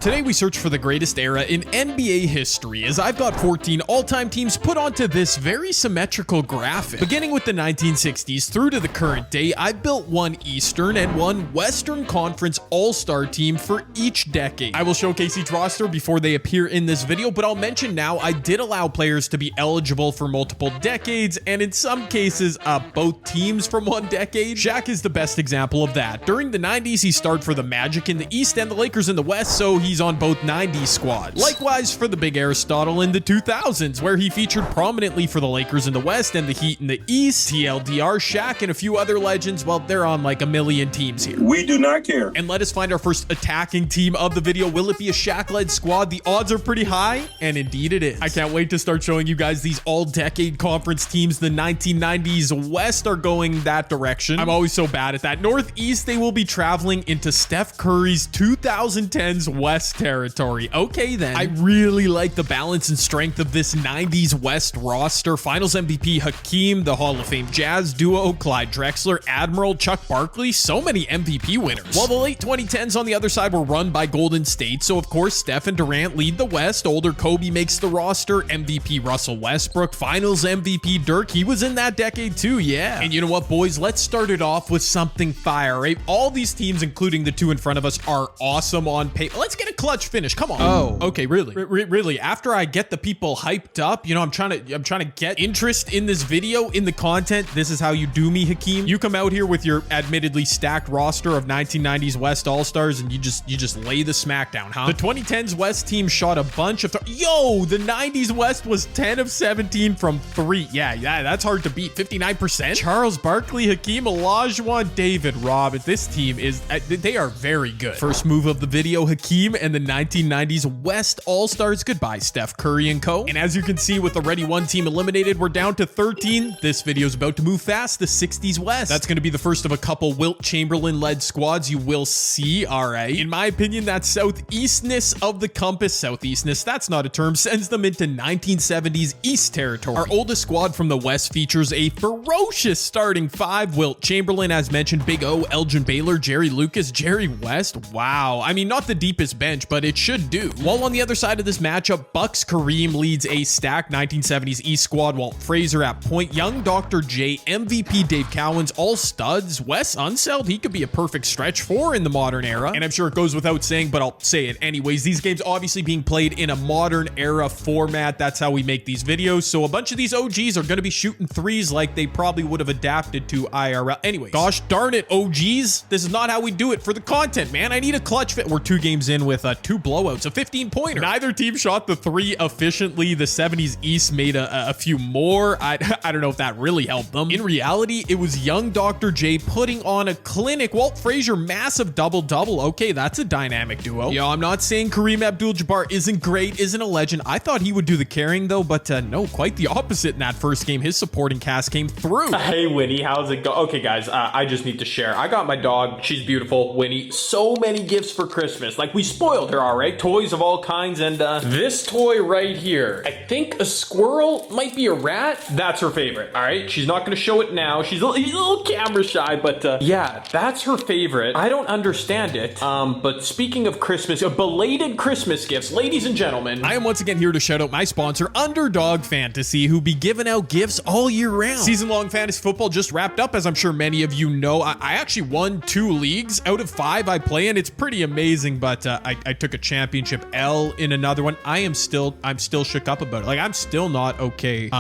Today we search for the greatest era in NBA history, as I've got 14 all-time teams put onto this very symmetrical graphic. Beginning with the 1960s through to the current day, I've built one Eastern and one Western Conference all-star team for each decade. I will showcase each roster before they appear in this video, but I'll mention now I did allow players to be eligible for multiple decades, and in some cases, both teams from one decade. Shaq is the best example of that. During the 90s, he starred for the Magic in the East and the Lakers in the West, so he's on both 90s squads. Likewise for the big Aristotle in the 2000s, where he featured prominently for the Lakers in the West and the Heat in the East. TLDR, Shaq, and a few other legends, well, they're on like a million teams here. We do not care. And let us find our first attacking team of the video. Will it be a Shaq-led squad? The odds are pretty high, and indeed it is. I can't wait to start showing you guys these all-decade conference teams. The 1990s West are going that direction. I'm always so bad at that. Northeast, they will be traveling into Steph Curry's 2010s West territory. Okay then. I really like the balance and strength of this 90s West roster. Finals MVP Hakeem, the Hall of Fame Jazz duo, Clyde Drexler, Admiral, Chuck Barkley, so many MVP winners. While the late 2010s on the other side were run by Golden State, so of course Steph and Durant lead the West. Older Kobe makes the roster, MVP Russell Westbrook, Finals MVP Dirk, he was in that decade too, yeah. And you know what, boys, let's start it off with something fire, right? All these teams, including the two in front of us, are awesome on paper. Let's get a clutch finish. Come on. Oh, okay, really? Really? After I get the people hyped up, you know, I'm trying to get interest in this video, in the content. This is how you do me, Hakeem. You come out here with your admittedly stacked roster of 1990s West All-Stars and you just lay the smackdown, huh? The 2010s West team shot a bunch of yo, the 90s West was 10 of 17 from 3. Yeah, that's hard to beat. 59%. Charles Barkley, Hakeem Olajuwon, David Robinson. This team is they are very good. First move of the video, Hakeem and the 1990s West All-Stars. Goodbye, Steph Curry and co. And as you can see, with already one team eliminated, we're down to 13. This video is about to move fast. The 60s West. That's going to be the first of a couple Wilt Chamberlain-led squads you will see, all right? In my opinion, that southeastness of the compass, southeastness, that's not a term, sends them into 1970s East territory. Our oldest squad from the West features a ferocious starting five. Wilt Chamberlain, as mentioned, Big O, Elgin Baylor, Jerry Lucas, Jerry West. Wow. I mean, not the deepest bench, but it should do. While on the other side of this matchup, Bucks Kareem leads a stacked 1970s East squad, Walt Frazier at point, young Dr. J, MVP Dave Cowens, all studs. Wes Unseld, he could be a perfect stretch four in the modern era. And I'm sure it goes without saying, but I'll say it anyways. These games obviously being played in a modern era format. That's how we make these videos. So a bunch of these OGs are going to be shooting threes like they probably would have adapted to IRL. Anyway, gosh darn it, OGs. This is not how we do it for the content, man. I need a clutch fit. We're 2 games in with 2 blowouts, a 15-pointer. Neither team shot the 3 efficiently. The 70s East made a few more. I don't know if that really helped them. In reality, it was young Dr. J putting on a clinic. Walt Frazier, massive double-double. Okay, that's a dynamic duo. Yo, I'm not saying Kareem Abdul-Jabbar isn't great, isn't a legend. I thought he would do the carrying though, but no, quite the opposite in that first game. His supporting cast came through. Hey, Winnie, how's it go? Okay, guys, I just need to share. I got my dog. She's beautiful, Winnie. So many gifts for Christmas. Like, we spoiled her, all right? Toys of all kinds, and this toy right here, I think a squirrel, might be a rat. That's her favorite, all right? She's not gonna show it now. She's a little camera shy, but yeah, that's her favorite. I don't understand it. But speaking of Christmas, belated Christmas gifts, ladies and gentlemen, I am once again here to shout out my sponsor, Underdog Fantasy, who be giving out gifts all year round. Season-long fantasy football just wrapped up, as I'm sure many of you know. I actually won 2 leagues out of 5 I play in. It's pretty amazing, but I took a championship L in another one. I'm still shook up about it. Like, I'm still not okay.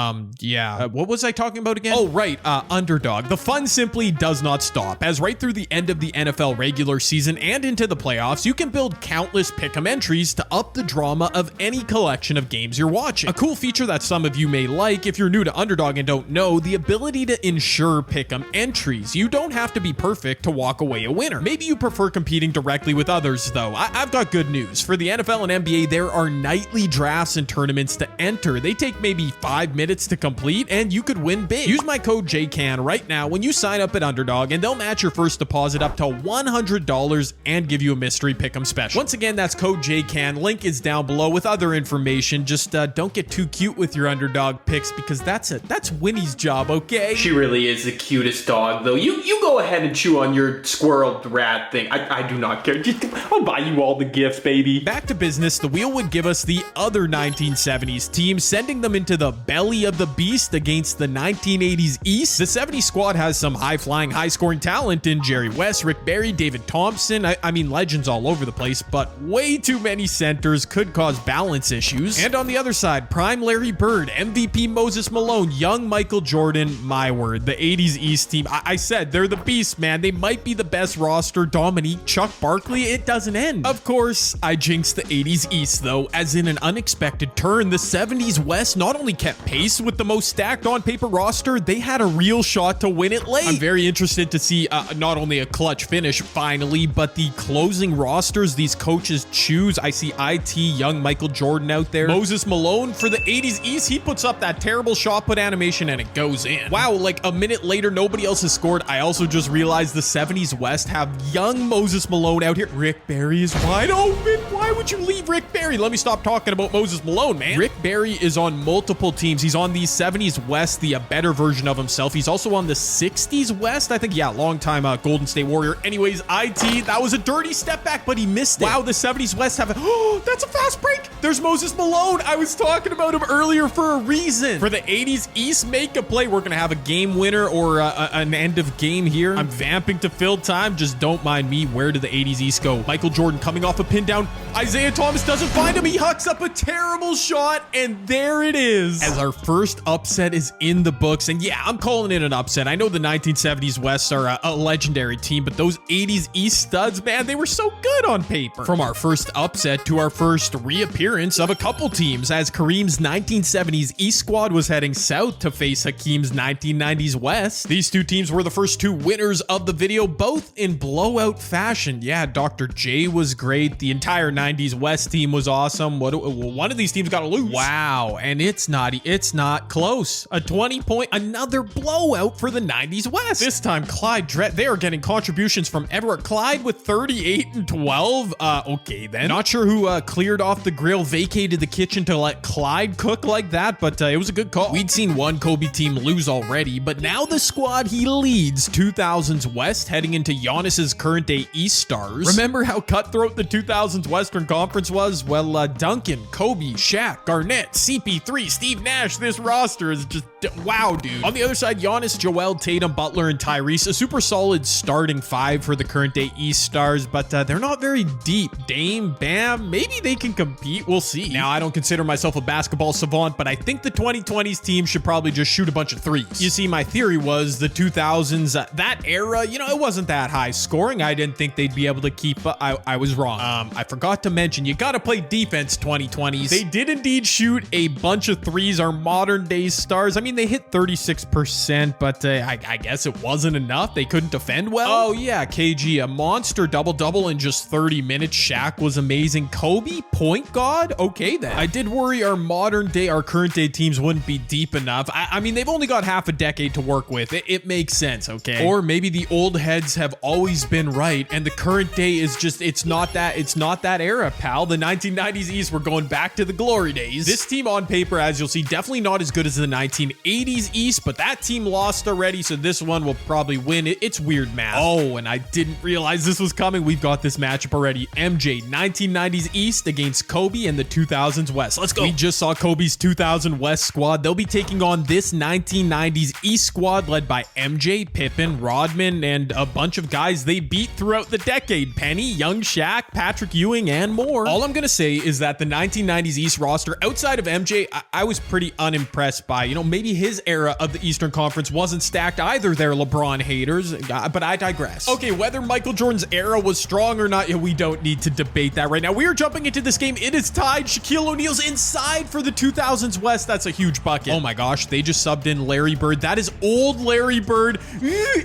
Yeah. What was I talking about again? Oh, right. Underdog. The fun simply does not stop, as right through the end of the NFL regular season and into the playoffs, you can build countless pick'em entries to up the drama of any collection of games you're watching. A cool feature that some of you may like, if you're new to Underdog and don't know, the ability to ensure pick'em entries. You don't have to be perfect to walk away a winner. Maybe you prefer competing directly with others, though. I've got good news. For the NFL and NBA, there are nightly drafts and tournaments to enter. They take maybe 5 minutes to complete, and you could win big. Use my code JCAN right now when you sign up at Underdog, and they'll match your first deposit up to $100 and give you a mystery pick'em special. Once again, that's code JCAN. Link is down below with other information. Just don't get too cute with your Underdog picks, because that's Winnie's job, okay? she really is the cutest dog, though. You go ahead and chew on your squirrel rat thing. I do not care. I'll buy you all the gifts gifts, baby. Back to business, the wheel would give us the other 1970s team, sending them into the belly of the beast against the 1980s East. The 70s squad has some high-flying, high-scoring talent in Jerry West, Rick Barry, David Thompson. I mean, legends all over the place, but way too many centers could cause balance issues. And on the other side, prime Larry Bird, MVP Moses Malone, young Michael Jordan, my word, the 80s East team. I said, they're the beast, man. They might be the best roster. Dominique, Chuck Barkley, it doesn't end. Of course, I jinxed the 80s East, though, as in an unexpected turn, the 70s West not only kept pace with the most stacked on-paper roster, they had a real shot to win it late. I'm very interested to see not only a clutch finish, finally, but the closing rosters these coaches choose. I see IT, young Michael Jordan out there. Moses Malone for the 80s East, he puts up that terrible shot put animation and it goes in. Wow, like a minute later, nobody else has scored. I also just realized the 70s West have young Moses Malone out here. Rick Barry is wide open. Why would you leave Rick Barry? Let me stop talking about Moses Malone, man. Rick Barry is on multiple teams. He's on the 70s West, the better version of himself. He's also on the 60s West. I think, yeah, long time Golden State Warrior. Anyways, IT, that was a dirty step back, but he missed it. Wow, the 70s West have oh, that's a fast break. There's Moses Malone. I was talking about him earlier for a reason. For the 80s East, make a play. We're going to have a game winner or an end of game here. I'm vamping to fill time. Just don't mind me. Where did the 80s East go? Michael Jordan coming off a pin down. Isaiah Thomas doesn't find him. He hucks up a terrible shot, and there it is. As our first upset is in the books, and yeah, I'm calling it an upset. I know the 1970s West are a legendary team, but those 80s East studs, man, they were so good on paper. From our first upset to our first reappearance of a couple teams, as Kareem's 1970s East squad was heading south to face Hakeem's 1990s West. These two teams were the first two winners of the video, both in blowout fashion. Yeah, Dr. J was great. The entire 90s West team was awesome. One of these teams got to lose. Wow, and it's not close. A 20-point, another blowout for the 90s West. This time, Clyde Dredd, they are getting contributions from Everett. Clyde with 38 and 12. Okay then. Not sure who cleared off the grill, vacated the kitchen to let Clyde cook like that, but it was a good call. We'd seen one Kobe team lose already, but now the squad he leads, 2000s West, heading into Giannis's current day East stars. Remember how cutthroat the 2000s Western Conference was? Well, Duncan, Kobe, Shaq, Garnett, CP3, Steve Nash, this roster is just wow, dude. On the other side, Giannis, Joel, Tatum, Butler, and Tyrese, a super solid starting five for the current day East stars, but they're not very deep. Dame, Bam, maybe they can compete. We'll see. Now, I don't consider myself a basketball savant, but I think the 2020s team should probably just shoot a bunch of threes. You see, my theory was the 2000s, that era, you know, it wasn't that high scoring. I didn't think they'd be able to keep, I was wrong. I forgot to mention, you gotta play defense, 2020s. They did indeed shoot a bunch of threes, our modern day stars. I mean, they hit 36%, but I guess it wasn't enough. They couldn't defend well. Oh yeah, KG, a monster double-double in just 30 minutes. Shaq was amazing. Kobe, point guard? Okay then. I did worry our modern day, our current day teams wouldn't be deep enough. I mean, they've only got half a decade to work with. It makes sense, okay? Or maybe the old heads have always been right, and the current day is just, it's not that era, pal. The 1990s East, we're going back to the glory days. This team on paper, as you'll see, definitely not as good as the 1980s East, but that team lost already, so this one will probably win. It's weird math. Oh, and I didn't realize this was coming. We've got this matchup already. MJ, 1990s East against Kobe and the 2000s West. Let's go. We just saw Kobe's 2000 West squad. They'll be taking on this 1990s East squad led by MJ, Pippen, Rodman, and a bunch of guys they beat throughout the decade. Penny, Young Shaq, Patrick Ewing, and more. All I'm going to say is that the 1990s East roster, outside of MJ, I was pretty unimpressed by. You know, maybe his era of the Eastern Conference wasn't stacked either there, LeBron haters, but I digress. Okay, whether Michael Jordan's era was strong or not, we don't need to debate that right now. We are jumping into this game. It is tied. Shaquille O'Neal's inside for the 2000s West. That's a huge bucket. Oh my gosh, they just subbed in Larry Bird. That is old Larry Bird.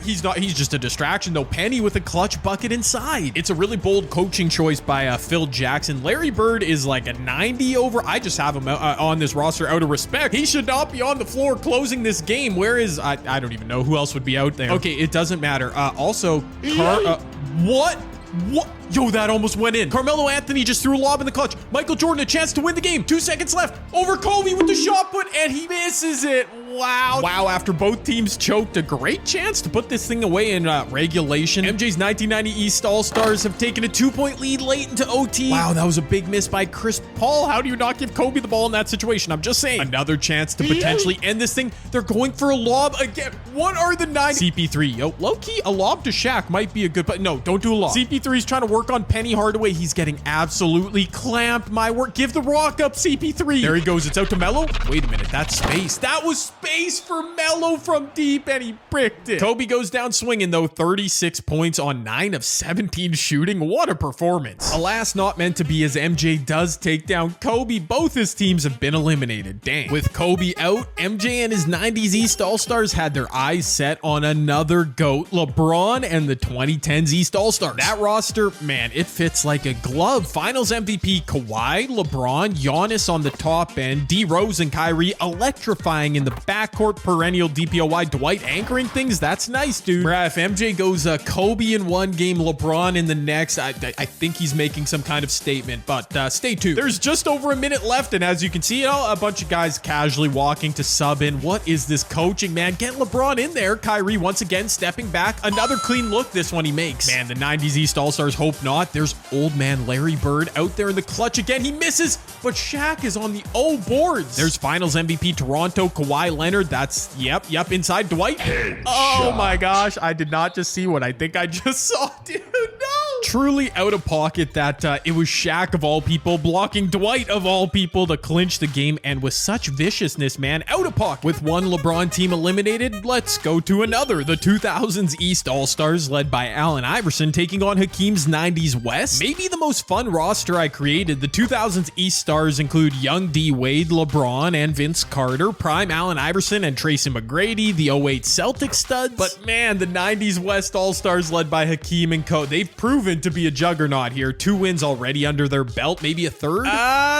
He's just a distraction though. Penny with a clutch bucket inside. It's a really bold coaching choice by Phil Jackson. Larry Bird is like a 90 over. I just have him on this roster out of respect. He should not be on the floor closing this game. Where is, I don't even know who else would be out there. Okay, it doesn't matter. Also, what? Yo, that almost went in. Carmelo Anthony just threw a lob in the clutch. Michael Jordan, a chance to win the game. 2 seconds left. Over Kobe with the shot put, and he misses it. Wow. Wow, after both teams choked, a great chance to put this thing away in regulation. MJ's 1990 East All-Stars have taken a 2-point lead late into OT. Wow, that was a big miss by Chris Paul. How do you not give Kobe the ball in that situation? I'm just saying. Another chance to potentially end this thing. They're going for a lob again. What are the 9? CP3. Yo, low-key, a lob to Shaq might be a good, but no, don't do a lob. CP3 is trying to work on Penny Hardaway. He's getting absolutely clamped. My work. Give the rock up, CP3. There he goes. It's out to Melo. Wait a minute. That's space. That was space for Melo from deep, and he bricked it. Kobe goes down swinging, though. 36 points on 9 of 17 shooting. What a performance. Alas, not meant to be, as MJ does take down Kobe. Both his teams have been eliminated. Dang. With Kobe out, MJ and his 90s East All-Stars had their eyes set on another GOAT, LeBron, and the 2010s East All-Stars. That roster, man, it fits like a glove. Finals MVP Kawhi, LeBron, Giannis on the top end, D Rose and Kyrie electrifying in the backcourt, perennial DPOY, Dwight anchoring things. That's nice, dude. Bruh, if MJ goes Kobe in one game, LeBron in the next, I think he's making some kind of statement, but stay tuned. There's just over a minute left, and as you can see, a bunch of guys casually walking to sub in. What is this coaching, man? Get LeBron in there. Kyrie once again stepping back. Another clean look. This one he makes. Man, the 90s East All-Stars hope not. There's old man Larry Bird out there in the clutch again. He misses, but Shaq is on the O boards. There's Finals MVP Toronto, Kawhi Leonard. That's, yep, inside Dwight. Oh my gosh, I did not just see what I think I just saw, dude. No. Truly out of pocket that it was Shaq of all people blocking Dwight of all people to clinch the game, and with such viciousness, man, out of pocket. With one LeBron team eliminated, let's go to another. The 2000s East All-Stars led by Allen Iverson taking on Hakeem's 90s West. Maybe the most fun roster I created. The 2000s East Stars include young D Wade, LeBron, and Vince Carter, prime Allen Iverson and Tracy McGrady, the 08 Celtics studs. But man, the 90s West All-Stars led by Hakeem and co. They've proven to be a juggernaut here. 2 wins already under their belt, maybe a third.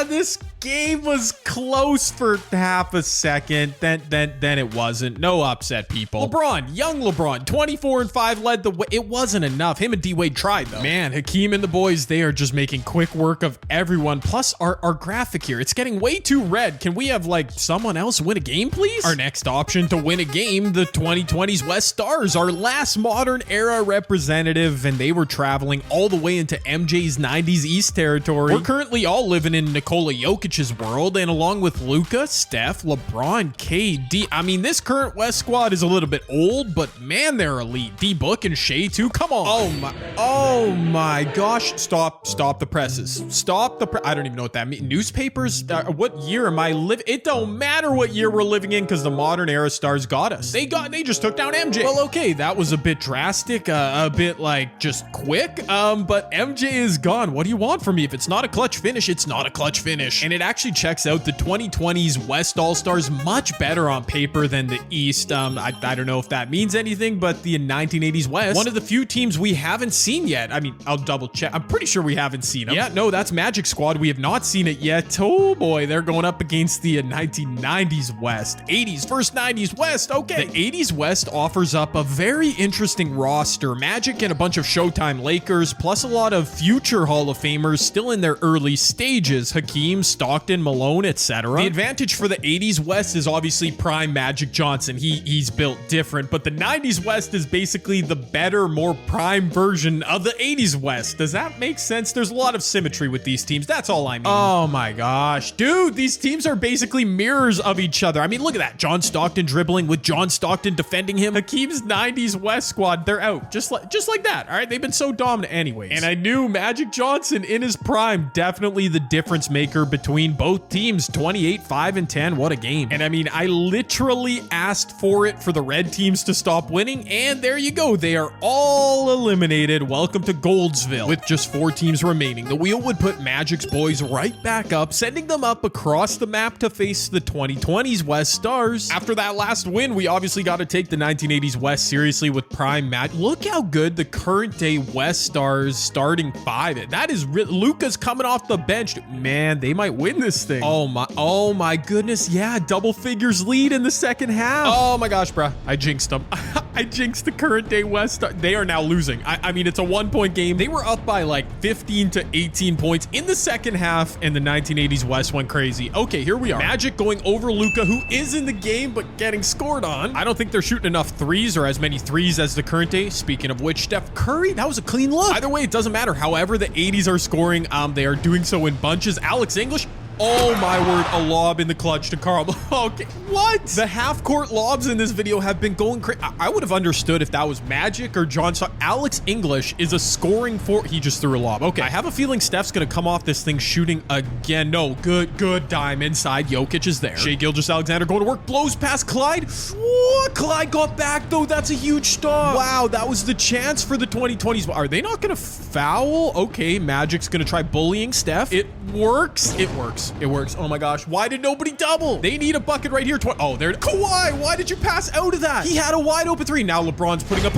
This game was close for half a second. Then it wasn't. No upset, people. LeBron, young LeBron, 24-5 led the way. It wasn't enough. Him and D-Wade tried, though. Man, Hakeem and the boys, they are just making quick work of everyone. Plus, our graphic here, it's getting way too red. Can we have, like, someone else win a game, please? Our next option to win a game, the 2020s West Stars, our last modern era representative, and they were traveling all the way into MJ's 90s East territory. We're currently all living in Nikola Jokic's world, and along with Luka, Steph, LeBron, KD, I mean, this current West squad is a little bit old, but man, they're elite. D-Book and Shea too. Come on. Oh my gosh. Stop the presses. I don't even know what that means. Newspapers? What year am I living? It don't matter what year we're living in, because the modern era stars got us. They just took down MJ. Well, okay, that was a bit drastic, a bit like just quick, but MJ is gone. What do you want from me? If it's not a clutch finish, it's not a clutch finish. And it actually checks out. The 2020s West All-Stars much better on paper than the East. I don't know if that means anything, but the 1980s West, one of the few teams we haven't seen yet. I mean, I'll double check. I'm pretty sure we haven't seen them. Yeah, no, that's Magic Squad. We have not seen it yet. Oh boy, they're going up against the 1990s West. 80s, first 90s West. Okay. The 80s West offers up a very interesting roster. Magic and a bunch of Showtime Lakers, plus a lot of future Hall of Famers still in their early stages. Hakeem, Stockton, Malone, etc. The advantage for the 80s West is obviously prime Magic Johnson. He's built different, but the 90s West is basically the better, more prime version of the 80s West. Does that make sense? There's a lot of symmetry with these teams. That's all I mean. Oh my gosh, dude, these teams are basically mirrors of each other. I mean, look at that. John Stockton dribbling with John Stockton defending him. Hakeem's 90s West squad, they're out. Just like that. All right, they've been so dominant anyways. And I knew Magic Johnson in his prime, definitely the difference maker between both teams. 28, 5, and 10. What a game. And I mean, I literally asked for it for the red teams to stop winning, and there you go. They are all eliminated. Welcome to Goldsville. With just 4 teams remaining, the wheel would put Magic's boys right back up, sending them up across the map to face the 2020s West Stars. After that last win, we obviously got to take the 1980s West seriously with prime Magic. Look how good the current day West Stars starting 5. That is Luka's coming off the bench. Man, they might win this thing. Oh my goodness. Yeah, double figures lead in the second half. Oh my gosh, bruh. I jinxed them. I jinxed the current day West. They are now losing. I mean, it's a 1-point game. They were up by like 15 to 18 points in the second half, and the 1980s West went crazy. Okay, here we are. Magic going over Luka, who is in the game, but getting scored on. I don't think they're shooting enough threes or as many threes as the current day. Speaking of which, Steph Curry, that was a clean look. Either way, it doesn't matter. However, the 80s are scoring. They are doing so in bunches. Alex English. Oh my word, a lob in the clutch to Carl. Okay, what? The half-court lobs in this video have been going crazy. I would have understood if that was Magic or John. Alex English is a scoring he just threw a lob. Okay, I have a feeling Steph's gonna come off this thing shooting again. No, good dime inside. Jokic is there. Shai Gilgeous-Alexander going to work, blows past Clyde. Whoa, Clyde got back though. That's a huge stop. Wow, that was the chance for the 2020s. Are they not gonna foul? Okay, Magic's gonna try bullying Steph. It works. It works. It works. Oh my gosh. Why did nobody double? They need a bucket right here. Oh, there. Kawhi, why did you pass out of that? He had a wide open three. Now LeBron's putting up.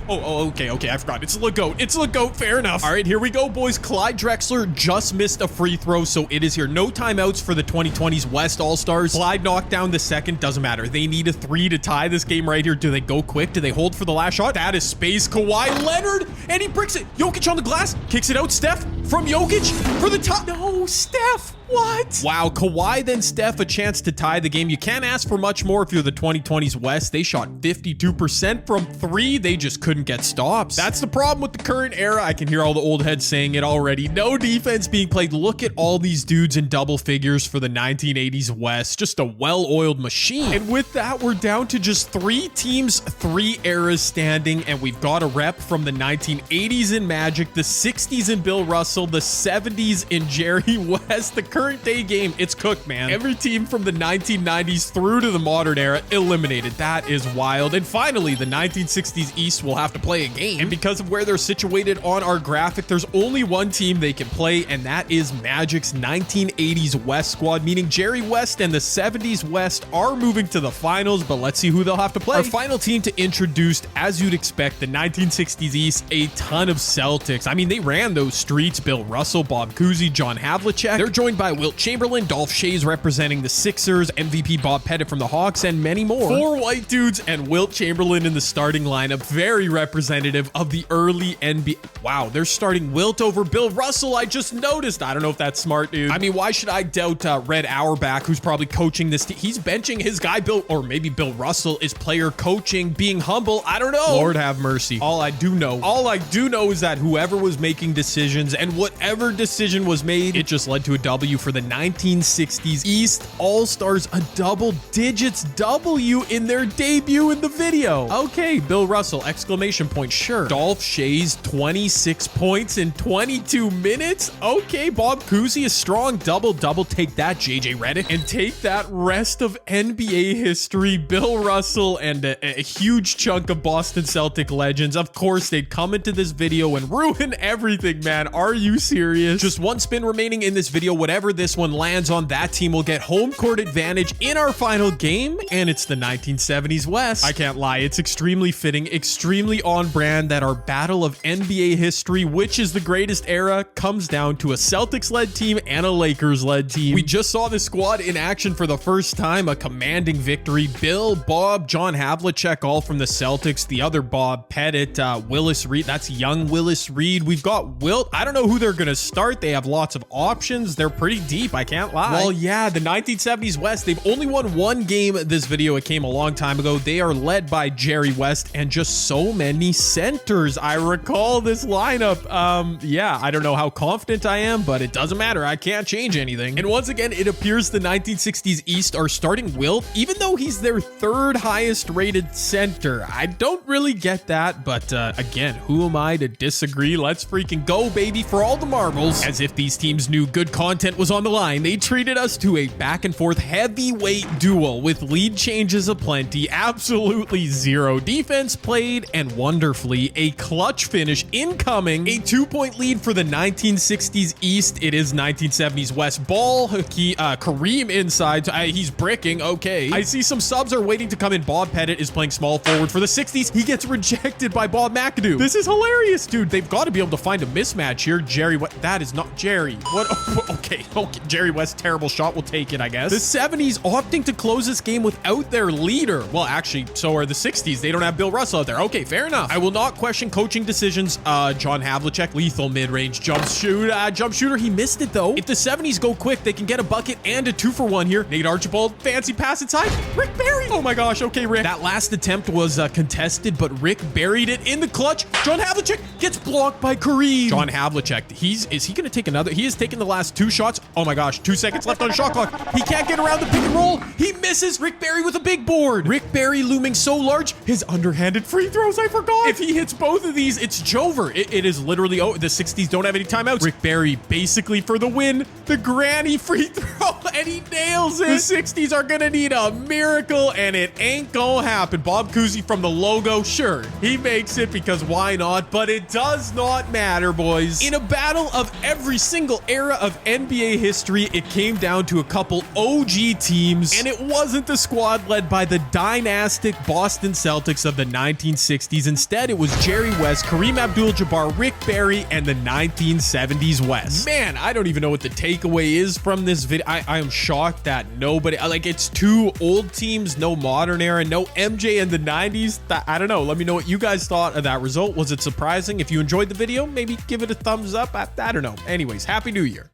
Okay. I forgot. It's LeGoat. It's LeGoat. Fair enough. All right, here we go, boys. Clyde Drexler just missed a free throw, so it is here. No timeouts for the 2020s West All-Stars. Clyde knocked down the second. Doesn't matter. They need a 3 to tie this game right here. Do they go quick? Do they hold for the last shot? That is space. Kawhi Leonard, and he bricks it. Jokic on the glass. Kicks it out. Steph from Jokic for the top. No, Steph. What? Wow, Kawhi then Steph a chance to tie the game. You can't ask for much more if you're the 2020s West. They shot 52% from 3. They just couldn't get stops. That's the problem with the current era. I can hear all the old heads saying it already. No defense being played. Look at all these dudes in double figures for the 1980s West. Just a well-oiled machine. And with that, we're down to just 3 teams, 3 eras standing, and we've got a rep from the 1980s in Magic, the 60s in Bill Russell, the 70s in Jerry West, the current day game. It's cooked, man. Every team from the 1990s through to the modern era eliminated. That is wild. And finally, the 1960s East will have to play a game. And because of where they're situated on our graphic, there's only one team they can play, and that is Magic's 1980s West squad, meaning Jerry West and the 70s West are moving to the finals, but let's see who they'll have to play. Our final team to introduce, as you'd expect, the 1960s East, a ton of Celtics. I mean, they ran those streets. Bill Russell, Bob Cousy, John Havlicek. They're joined by Wilt Chamberlain, Dolph Schayes representing the Sixers, MVP Bob Pettit from the Hawks, and many more. 4 white dudes and Wilt Chamberlain in the starting lineup. Very representative of the early NBA. Wow, they're starting Wilt over Bill Russell. I just noticed. I don't know if that's smart, dude. I mean, why should I doubt Red Auerbach, who's probably coaching this team? He's benching his guy, Bill, or maybe Bill Russell is player coaching, being humble. I don't know. Lord have mercy. All I do know is that whoever was making decisions and whatever decision was made, it just led to a W for the 1960s East All-Stars, a double digits W in their debut in the video. Okay, Bill Russell, exclamation point, sure. Dolph Schayes, 26 points in 22 minutes. Okay, Bob Cousy, a strong double-double. Take that, JJ Redick, and take that rest of NBA history. Bill Russell and a huge chunk of Boston Celtic legends. Of course, they'd come into this video and ruin everything, man. Are you serious? Just one spin remaining in this video. Whatever this one lands on, that team will get home court advantage in our final game, and it's the 1970s West. I can't lie, it's extremely fitting, extremely on brand that our battle of NBA history, which is the greatest era, comes down to a Celtics-led team and a Lakers-led team. We just saw this squad in action for the first time, a commanding victory. Bill, Bob, John Havlicek, all from the Celtics. The other Bob Pettit, Willis Reed. That's young Willis Reed. We've got Wilt. I don't know who they're going to start. They have lots of options. They're pretty deep, I can't lie. Well, yeah, the 1970s West, they've only won one game this video. It came a long time ago. They are led by Jerry West and just so many centers. I recall this lineup. Yeah, I don't know how confident I am, but it doesn't matter. I can't change anything. And once again, it appears the 1960s East are starting Wilt, even though he's their 3rd highest rated center. I don't really get that, but again, who am I to disagree? Let's freaking go, baby, for all the marbles. As if these teams knew good content was on the line, they treated us to a back and forth heavyweight duel with lead changes aplenty, absolutely zero defense played, and wonderfully, a clutch finish incoming, a 2-point lead for the 1960s East. It is 1970s West ball. Kareem inside. He's bricking. Okay. I see some subs are waiting to come in. Bob Pettit is playing small forward for the 60s. He gets rejected by Bob McAdoo. This is hilarious, dude. They've got to be able to find a mismatch here. Jerry, what? That is not Jerry. What? Okay. Okay, Jerry West, terrible shot. We'll take it, I guess. The 70s opting to close this game without their leader. Well, actually, so are the 60s. They don't have Bill Russell out there. Okay, fair enough. I will not question coaching decisions. John Havlicek, lethal mid-range jump shooter. He missed it, though. If the 70s go quick, they can get a bucket and a 2-for-1 here. Nate Archibald, fancy pass inside. Rick Barry. Oh my gosh. Okay, Rick. That last attempt was contested, but Rick buried it in the clutch. John Havlicek gets blocked by Kareem. John Havlicek, is he going to take another? He has taken the last 2 shots. Oh my gosh, 2 seconds left on shot clock. He can't get around the pick and roll. He misses. Rick Barry with a big board. Rick Barry looming so large. His underhanded free throws, I forgot. If he hits both of these, it's Jover. It is literally, oh, the 60s don't have any timeouts. Rick Barry basically for the win. The granny free throw, and he nails it. The 60s are going to need a miracle, and it ain't gonna happen. Bob Cousy from the logo, sure, he makes it because why not? But it does not matter, boys. In a battle of every single era of NBA history, it came down to a couple OG teams, and it wasn't the squad led by the dynastic Boston Celtics of the 1960s. Instead, it was Jerry West, Kareem Abdul-Jabbar, Rick Barry, and the 1970s West. Man, I don't even know what the takeaway is from this video. I am shocked that nobody, like, it's 2 old teams, no modern era, no MJ in the 90s. I don't know. Let me know what you guys thought of that result. Was it surprising? If you enjoyed the video, maybe give it a thumbs up. I don't know. Anyways, Happy New Year.